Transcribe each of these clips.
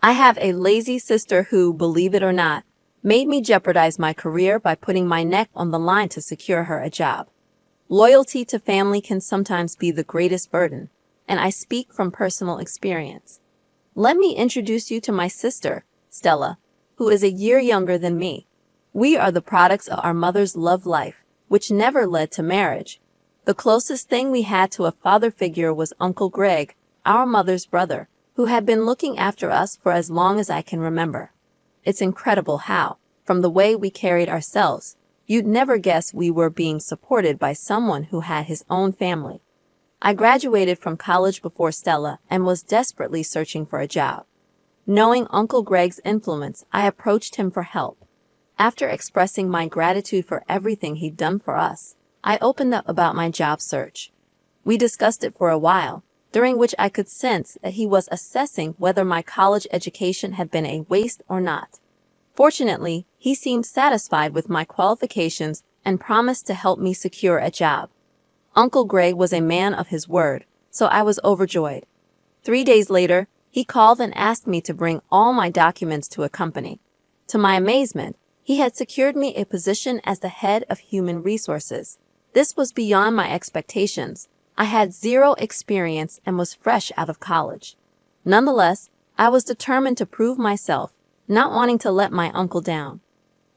I have a lazy sister who, believe it or not, made me jeopardize my career by putting my neck on the line to secure her a job. Loyalty to family can sometimes be the greatest burden, and I speak from personal experience. Let me introduce you to my sister, Stella, who is a year younger than me. We are the products of our mother's love life, which never led to marriage. The closest thing we had to a father figure was Uncle Greg, our mother's brother, who had been looking after us for as long as I can remember. It's incredible how, from the way we carried ourselves, you'd never guess we were being supported by someone who had his own family. I graduated from college before Stella and was desperately searching for a job. Knowing Uncle Greg's influence, I approached him for help. After expressing my gratitude for everything he'd done for us, I opened up about my job search. We discussed it for a while, during which I could sense that he was assessing whether my college education had been a waste or not. Fortunately, he seemed satisfied with my qualifications and promised to help me secure a job. Uncle Greg was a man of his word, so I was overjoyed. 3 days later, he called and asked me to bring all my documents to a company. To my amazement, he had secured me a position as the head of human resources. This was beyond my expectations. I had zero experience and was fresh out of college. Nonetheless, I was determined to prove myself, not wanting to let my uncle down.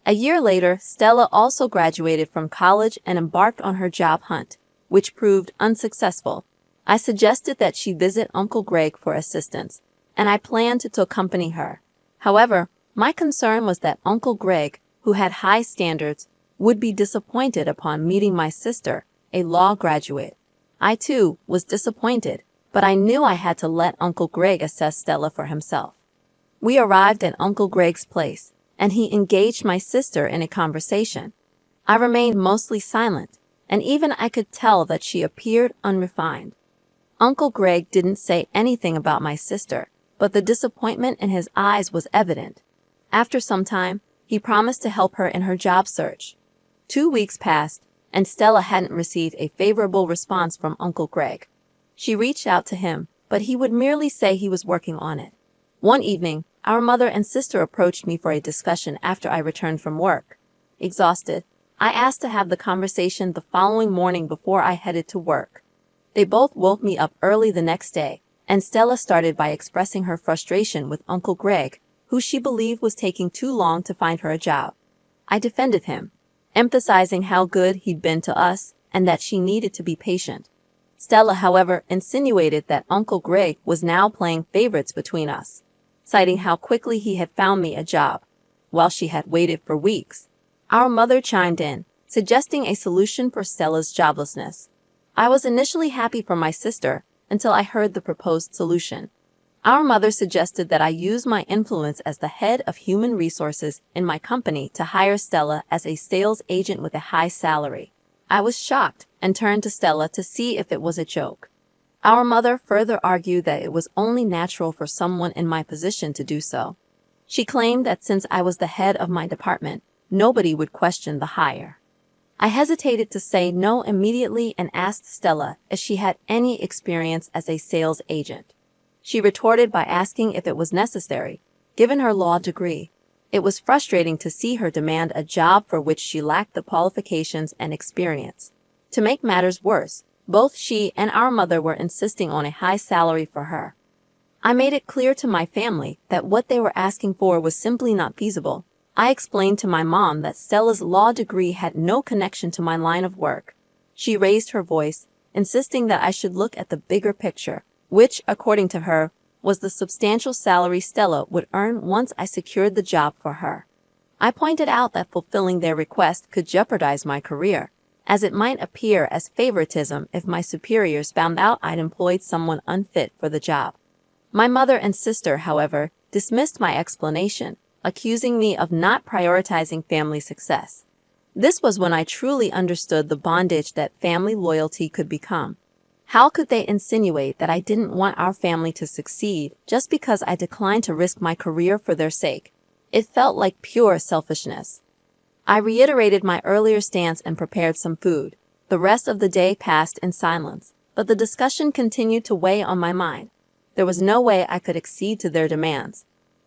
A year later, Stella also graduated from college and embarked on her job hunt, which proved unsuccessful. I suggested that she visit Uncle Greg for assistance, and I planned to accompany her. However, my concern was that Uncle Greg, who had high standards, would be disappointed upon meeting my sister, a law graduate. I, too, was disappointed, but I knew I had to let Uncle Greg assess Stella for himself. We arrived at Uncle Greg's place, and he engaged my sister in a conversation. I remained mostly silent, and even I could tell that she appeared unrefined. Uncle Greg didn't say anything about my sister, but the disappointment in his eyes was evident. After some time, he promised to help her in her job search. 2 weeks passed, and Stella hadn't received a favorable response from Uncle Greg. She reached out to him, but he would merely say he was working on it. One evening, our mother and sister approached me for a discussion after I returned from work. Exhausted, I asked to have the conversation the following morning before I headed to work. They both woke me up early the next day, and Stella started by expressing her frustration with Uncle Greg, who she believed was taking too long to find her a job. I defended him, emphasizing how good he'd been to us and that she needed to be patient. Stella, however, insinuated that Uncle Greg was now playing favorites between us, citing how quickly he had found me a job, while she had waited for weeks. Our mother chimed in, suggesting a solution for Stella's joblessness. I was initially happy for my sister until I heard the proposed solution. Our mother suggested that I use my influence as the head of human resources in my company to hire Stella as a sales agent with a high salary. I was shocked and turned to Stella to see if it was a joke. Our mother further argued that it was only natural for someone in my position to do so. She claimed that since I was the head of my department, nobody would question the hire. I hesitated to say no immediately and asked Stella if she had any experience as a sales agent. She retorted by asking if it was necessary, given her law degree. It was frustrating to see her demand a job for which she lacked the qualifications and experience. To make matters worse, both she and our mother were insisting on a high salary for her. I made it clear to my family that what they were asking for was simply not feasible. I explained to my mom that Stella's law degree had no connection to my line of work. She raised her voice, insisting that I should look at the bigger picture, which, according to her, was the substantial salary Stella would earn once I secured the job for her. I pointed out that fulfilling their request could jeopardize my career, as it might appear as favoritism if my superiors found out I'd employed someone unfit for the job. My mother and sister, however, dismissed my explanation, accusing me of not prioritizing family success. This was when I truly understood the bondage that family loyalty could become. How could they insinuate that I didn't want our family to succeed just because I declined to risk my career for their sake? It felt like pure selfishness. I reiterated my earlier stance and prepared some food. The rest of the day passed in silence, but the discussion continued to weigh on my mind. There was no way I could accede to their demands.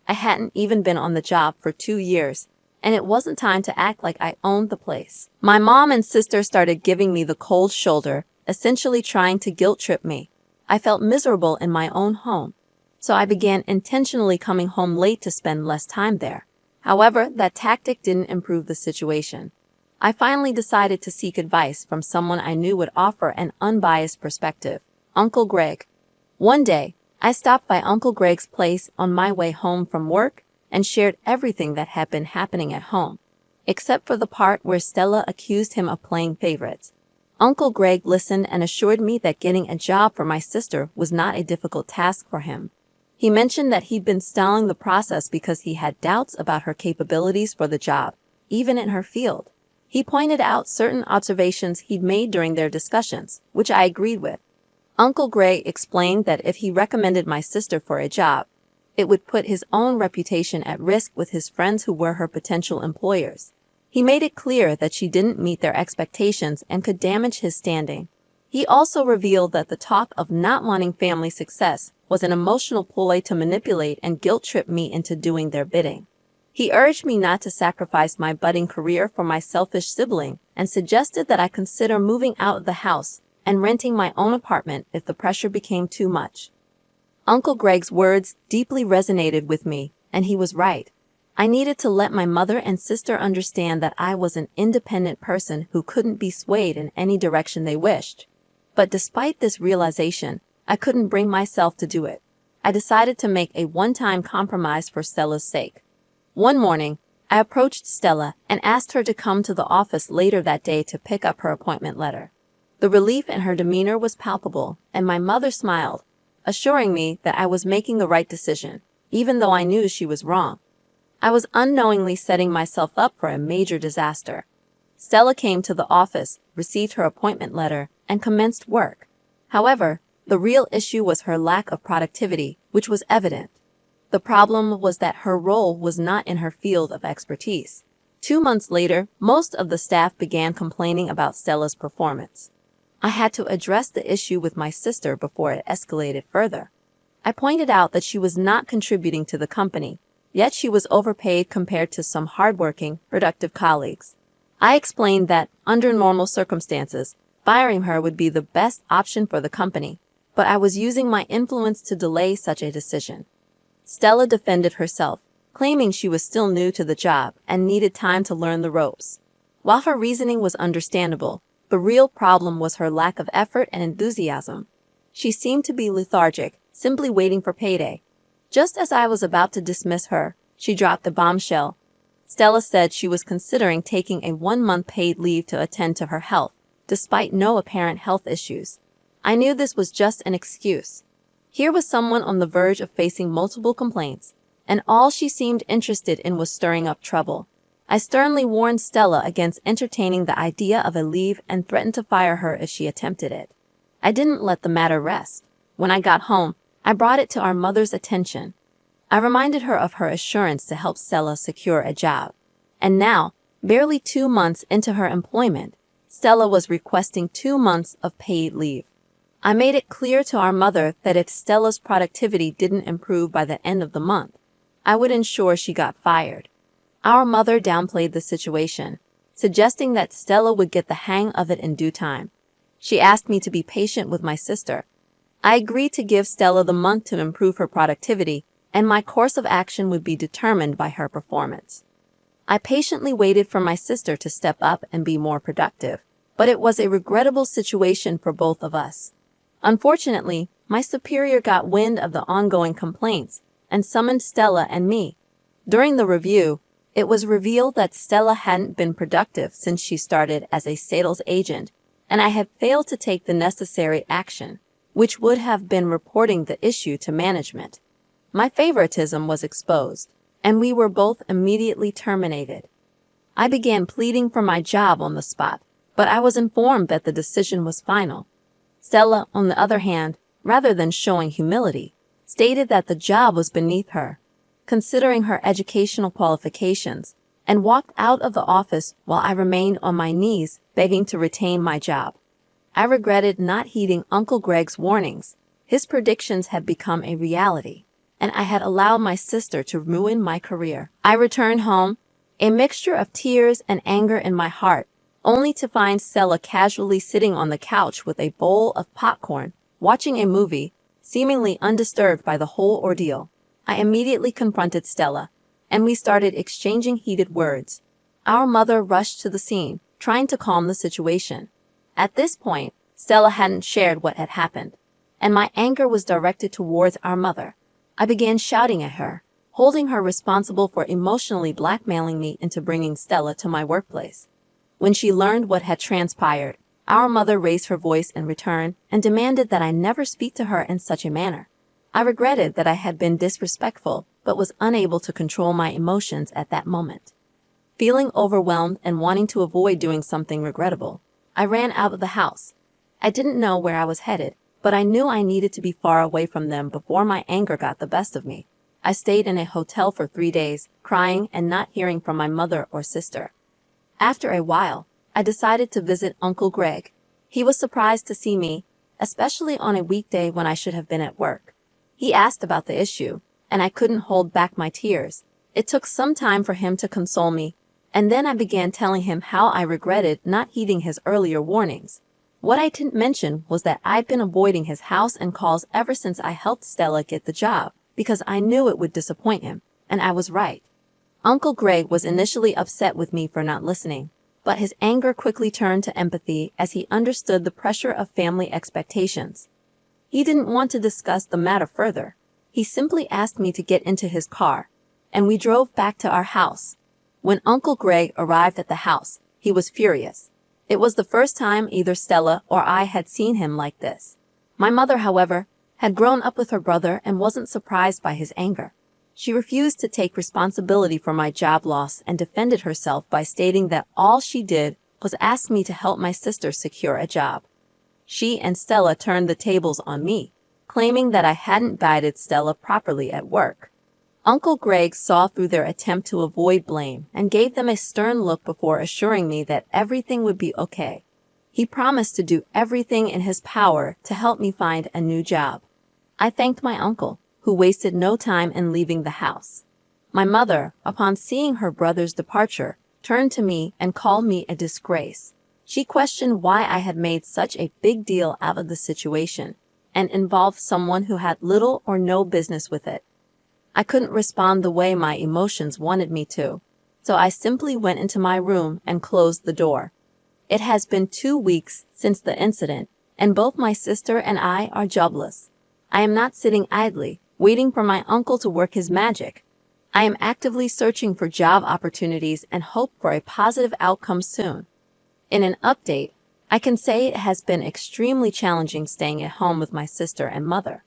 I hadn't even been on the job for 2 years, and it wasn't time to act like I owned the place. My mom and sister started giving me the cold shoulder, essentially trying to guilt-trip me. I felt miserable in my own home, so I began intentionally coming home late to spend less time there. However, that tactic didn't improve the situation. I finally decided to seek advice from someone I knew would offer an unbiased perspective, Uncle Greg. One day, I stopped by Uncle Greg's place on my way home from work and shared everything that had been happening at home, except for the part where Stella accused him of playing favorites. Uncle Greg listened and assured me that getting a job for my sister was not a difficult task for him. He mentioned that he'd been stalling the process because he had doubts about her capabilities for the job, even in her field. He pointed out certain observations he'd made during their discussions, which I agreed with. Uncle Greg explained that if he recommended my sister for a job, it would put his own reputation at risk with his friends who were her potential employers. He made it clear that she didn't meet their expectations and could damage his standing. He also revealed that the talk of not wanting family success was an emotional ploy to manipulate and guilt-trip me into doing their bidding. He urged me not to sacrifice my budding career for my selfish sibling and suggested that I consider moving out of the house and renting my own apartment if the pressure became too much. Uncle Greg's words deeply resonated with me, and he was right. I needed to let my mother and sister understand that I was an independent person who couldn't be swayed in any direction they wished. But despite this realization, I couldn't bring myself to do it. I decided to make a one-time compromise for Stella's sake. One morning, I approached Stella and asked her to come to the office later that day to pick up her appointment letter. The relief in her demeanor was palpable, and my mother smiled, assuring me that I was making the right decision, even though I knew she was wrong. I was unknowingly setting myself up for a major disaster. Stella came to the office, received her appointment letter, and commenced work. However, the real issue was her lack of productivity, which was evident. The problem was that her role was not in her field of expertise. 2 months later, most of the staff began complaining about Stella's performance. I had to address the issue with my sister before it escalated further. I pointed out that she was not contributing to the company, yet she was overpaid compared to some hardworking, productive colleagues. I explained that, under normal circumstances, firing her would be the best option for the company, but I was using my influence to delay such a decision. Stella defended herself, claiming she was still new to the job and needed time to learn the ropes. While her reasoning was understandable, the real problem was her lack of effort and enthusiasm. She seemed to be lethargic, simply waiting for payday. Just as I was about to dismiss her, she dropped the bombshell. Stella said she was considering taking a 1-month paid leave to attend to her health, despite no apparent health issues. I knew this was just an excuse. Here was someone on the verge of facing multiple complaints, and all she seemed interested in was stirring up trouble. I sternly warned Stella against entertaining the idea of a leave and threatened to fire her if she attempted it. I didn't let the matter rest. When I got home, I brought it to our mother's attention. I reminded her of her assurance to help Stella secure a job. And now, barely 2 months into her employment, Stella was requesting 2 months of paid leave. I made it clear to our mother that if Stella's productivity didn't improve by the end of the month, I would ensure she got fired. Our mother downplayed the situation, suggesting that Stella would get the hang of it in due time. She asked me to be patient with my sister. I agreed to give Stella the month to improve her productivity, and my course of action would be determined by her performance. I patiently waited for my sister to step up and be more productive, but it was a regrettable situation for both of us. Unfortunately, my superior got wind of the ongoing complaints and summoned Stella and me. During the review, it was revealed that Stella hadn't been productive since she started as a sales agent, and I had failed to take the necessary action, which would have been reporting the issue to management. My favoritism was exposed, and we were both immediately terminated. I began pleading for my job on the spot, but I was informed that the decision was final. Stella, on the other hand, rather than showing humility, stated that the job was beneath her, considering her educational qualifications, and walked out of the office while I remained on my knees begging to retain my job. I regretted not heeding Uncle Greg's warnings. His predictions had become a reality. and I had allowed my sister to ruin my career. I returned home, a mixture of tears and anger in my heart, only to find Stella casually sitting on the couch with a bowl of popcorn, watching a movie, seemingly undisturbed by the whole ordeal. I immediately confronted Stella, and we started exchanging heated words. Our mother rushed to the scene, trying to calm the situation. At this point, Stella hadn't shared what had happened, and my anger was directed towards our mother. I began shouting at her, holding her responsible for emotionally blackmailing me into bringing Stella to my workplace. When she learned what had transpired, our mother raised her voice in return and demanded that I never speak to her in such a manner. I regretted that I had been disrespectful, but was unable to control my emotions at that moment. Feeling overwhelmed and wanting to avoid doing something regrettable, I ran out of the house. I didn't know where I was headed, but I knew I needed to be far away from them before my anger got the best of me. I stayed in a hotel for 3 days, crying and not hearing from my mother or sister. After a while, I decided to visit Uncle Greg. He was surprised to see me, especially on a weekday when I should have been at work. He asked about the issue, and I couldn't hold back my tears. It took some time for him to console me, and then I began telling him how I regretted not heeding his earlier warnings. What I didn't mention was that I'd been avoiding his house and calls ever since I helped Stella get the job, because I knew it would disappoint him, and I was right. Uncle Greg was initially upset with me for not listening, but his anger quickly turned to empathy as he understood the pressure of family expectations. He didn't want to discuss the matter further. He simply asked me to get into his car, and we drove back to our house. When Uncle Greg arrived at the house, he was furious. It was the first time either Stella or I had seen him like this. My mother, however, had grown up with her brother and wasn't surprised by his anger. She refused to take responsibility for my job loss and defended herself by stating that all she did was ask me to help my sister secure a job. She and Stella turned the tables on me, claiming that I hadn't guided Stella properly at work. Uncle Greg saw through their attempt to avoid blame and gave them a stern look before assuring me that everything would be okay. He promised to do everything in his power to help me find a new job. I thanked my uncle, who wasted no time in leaving the house. My mother, upon seeing her brother's departure, turned to me and called me a disgrace. She questioned why I had made such a big deal out of the situation and involved someone who had little or no business with it. I couldn't respond the way my emotions wanted me to, so I simply went into my room and closed the door. It has been 2 weeks since the incident, and both my sister and I are jobless. I am not sitting idly, waiting for my uncle to work his magic. I am actively searching for job opportunities and hope for a positive outcome soon. In an update, I can say it has been extremely challenging staying at home with my sister and mother.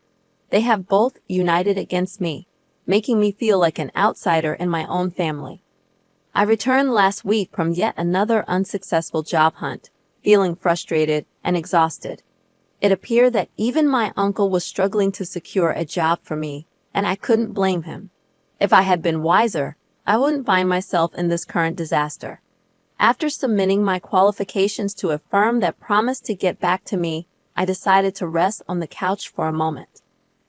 They have both united against me, making me feel like an outsider in my own family. I returned last week from yet another unsuccessful job hunt, feeling frustrated and exhausted. It appeared that even my uncle was struggling to secure a job for me, and I couldn't blame him. If I had been wiser, I wouldn't find myself in this current disaster. After submitting my qualifications to a firm that promised to get back to me, I decided to rest on the couch for a moment.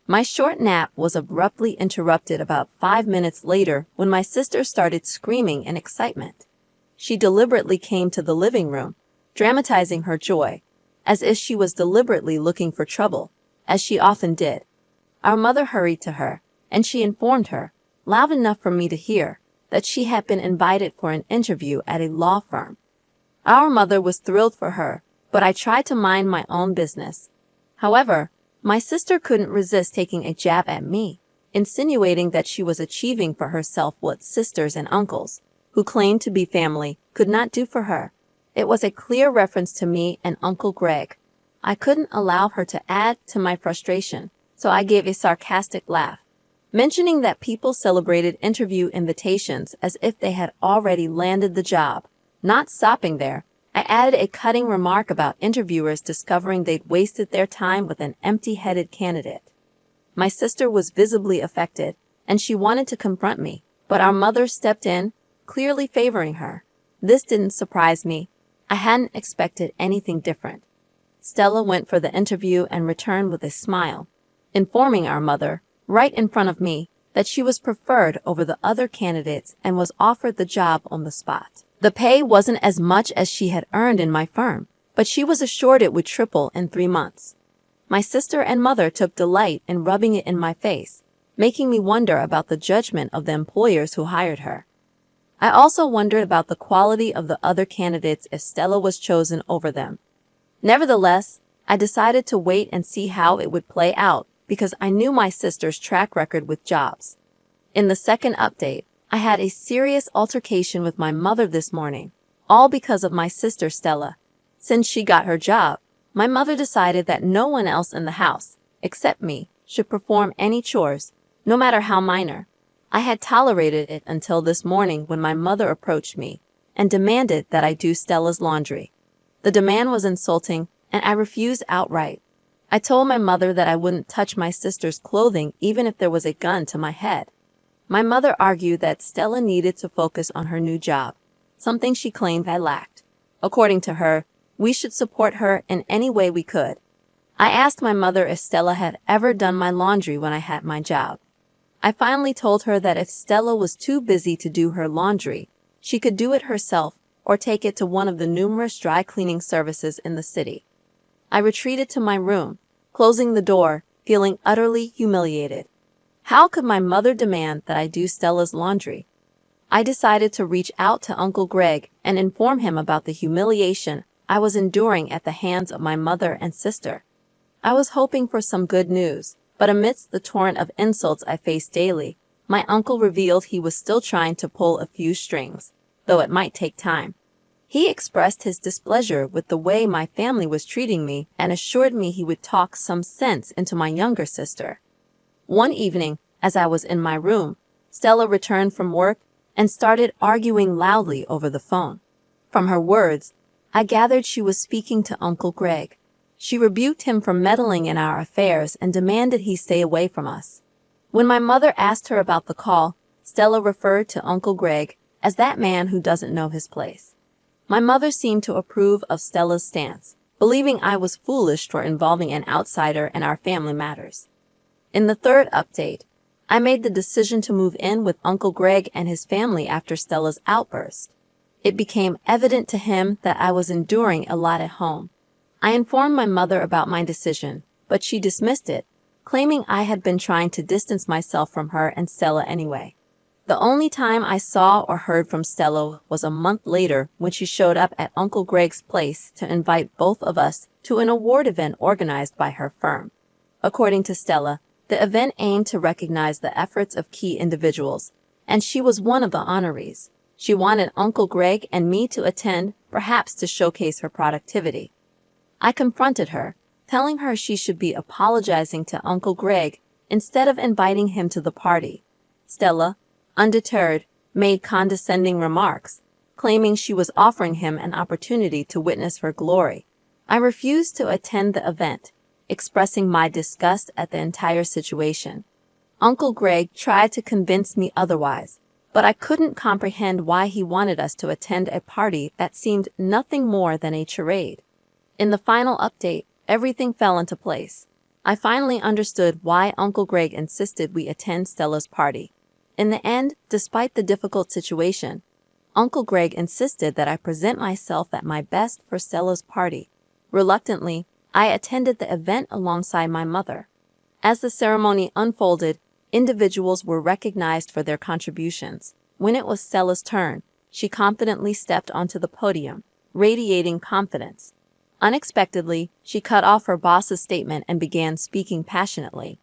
My short nap was abruptly interrupted about 5 minutes later when my sister started screaming in excitement. She deliberately came to the living room, dramatizing her joy, as if she was deliberately looking for trouble, as she often did. Our mother hurried to her, and she informed her, loud enough for me to hear, that she had been invited for an interview at a law firm. Our mother was thrilled for her, but I tried to mind my own business. However, my sister couldn't resist taking a jab at me, insinuating that she was achieving for herself what sisters and uncles, who claimed to be family, could not do for her. It was a clear reference to me and Uncle Greg. I couldn't allow her to add to my frustration, so I gave a sarcastic laugh, mentioning that people celebrated interview invitations as if they had already landed the job. Not stopping there, I added a cutting remark about interviewers discovering they'd wasted their time with an empty-headed candidate. My sister was visibly affected, and she wanted to confront me, but our mother stepped in, clearly favoring her. This didn't surprise me. I hadn't expected anything different. Stella went for the interview and returned with a smile, informing our mother, right in front of me, that she was preferred over the other candidates and was offered the job on the spot. The pay wasn't as much as she had earned in my firm, but she was assured it would triple in 3 months. My sister and mother took delight in rubbing it in my face, making me wonder about the judgment of the employers who hired her. I also wondered about the quality of the other candidates if Stella was chosen over them. Nevertheless, I decided to wait and see how it would play out because I knew my sister's track record with jobs. In the second update, I had a serious altercation with my mother this morning, all because of my sister Stella. Since she got her job, my mother decided that no one else in the house, except me, should perform any chores, no matter how minor. I had tolerated it until this morning when my mother approached me and demanded that I do Stella's laundry. The demand was insulting, and I refused outright. I told my mother that I wouldn't touch my sister's clothing even if there was a gun to my head. My mother argued that Stella needed to focus on her new job, something she claimed I lacked. According to her, we should support her in any way we could. I asked my mother if Stella had ever done my laundry when I had my job. I finally told her that if Stella was too busy to do her laundry, she could do it herself or take it to one of the numerous dry cleaning services in the city. I retreated to my room, closing the door, feeling utterly humiliated. How could my mother demand that I do Stella's laundry? I decided to reach out to Uncle Greg and inform him about the humiliation I was enduring at the hands of my mother and sister. I was hoping for some good news, but amidst the torrent of insults I faced daily, my uncle revealed he was still trying to pull a few strings, though it might take time. He expressed his displeasure with the way my family was treating me and assured me he would talk some sense into my younger sister. One evening, as I was in my room, Stella returned from work and started arguing loudly over the phone. From her words, I gathered she was speaking to Uncle Greg. She rebuked him for meddling in our affairs and demanded he stay away from us. When my mother asked her about the call, Stella referred to Uncle Greg as that man who doesn't know his place. My mother seemed to approve of Stella's stance, believing I was foolish for involving an outsider in our family matters. In the third update, I made the decision to move in with Uncle Greg and his family after Stella's outburst. It became evident to him that I was enduring a lot at home. I informed my mother about my decision, but she dismissed it, claiming I had been trying to distance myself from her and Stella anyway. The only time I saw or heard from Stella was a month later when she showed up at Uncle Greg's place to invite both of us to an award event organized by her firm. According to Stella, the event aimed to recognize the efforts of key individuals, and she was one of the honorees. She wanted Uncle Greg and me to attend, perhaps to showcase her productivity. I confronted her, telling her she should be apologizing to Uncle Greg instead of inviting him to the party. Stella, undeterred, made condescending remarks, claiming she was offering him an opportunity to witness her glory. I refused to attend the event, expressing my disgust at the entire situation. Uncle Greg tried to convince me otherwise, but I couldn't comprehend why he wanted us to attend a party that seemed nothing more than a charade. In the final update, everything fell into place. I finally understood why Uncle Greg insisted we attend Stella's party. In the end, despite the difficult situation, Uncle Greg insisted that I present myself at my best for Stella's party. Reluctantly, I attended the event alongside my mother. As the ceremony unfolded, individuals were recognized for their contributions. When it was Stella's turn, she confidently stepped onto the podium, radiating confidence. Unexpectedly, she cut off her boss's statement and began speaking passionately.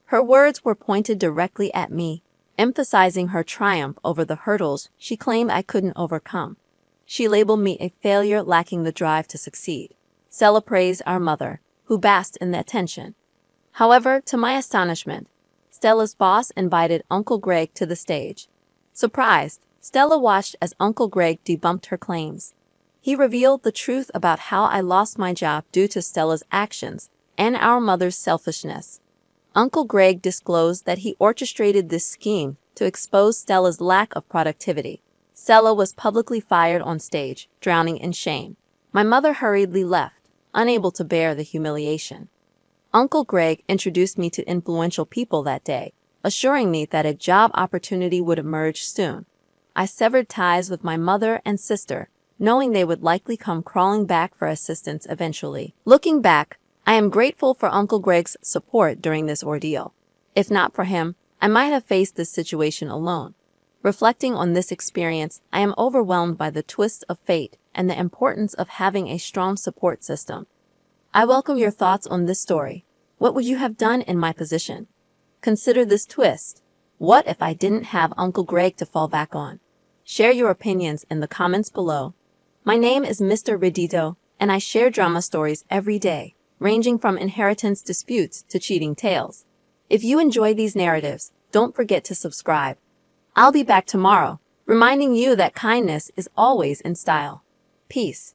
Her words were pointed directly at me, emphasizing her triumph over the hurdles she claimed I couldn't overcome. She labeled me a failure lacking the drive to succeed. Stella praised our mother, who basked in the attention. However, to my astonishment, Stella's boss invited Uncle Greg to the stage. Surprised, Stella watched as Uncle Greg debunked her claims. He revealed the truth about how I lost my job due to Stella's actions and our mother's selfishness. Uncle Greg disclosed that he orchestrated this scheme to expose Stella's lack of productivity. Stella was publicly fired on stage, drowning in shame. My mother hurriedly left, unable to bear the humiliation. Uncle Greg introduced me to influential people that day, assuring me that a job opportunity would emerge soon. I severed ties with my mother and sister, knowing they would likely come crawling back for assistance eventually. Looking back, I am grateful for Uncle Greg's support during this ordeal. If not for him, I might have faced this situation alone. Reflecting on this experience, I am overwhelmed by the twists of fate and the importance of having a strong support system. I welcome your thoughts on this story. What would you have done in my position? Consider this twist. What if I didn't have Uncle Greg to fall back on? Share your opinions in the comments below. My name is Mr. Redito, and I share drama stories every day, ranging from inheritance disputes to cheating tales. If you enjoy these narratives, don't forget to subscribe. I'll be back tomorrow, reminding you that kindness is always in style. Peace.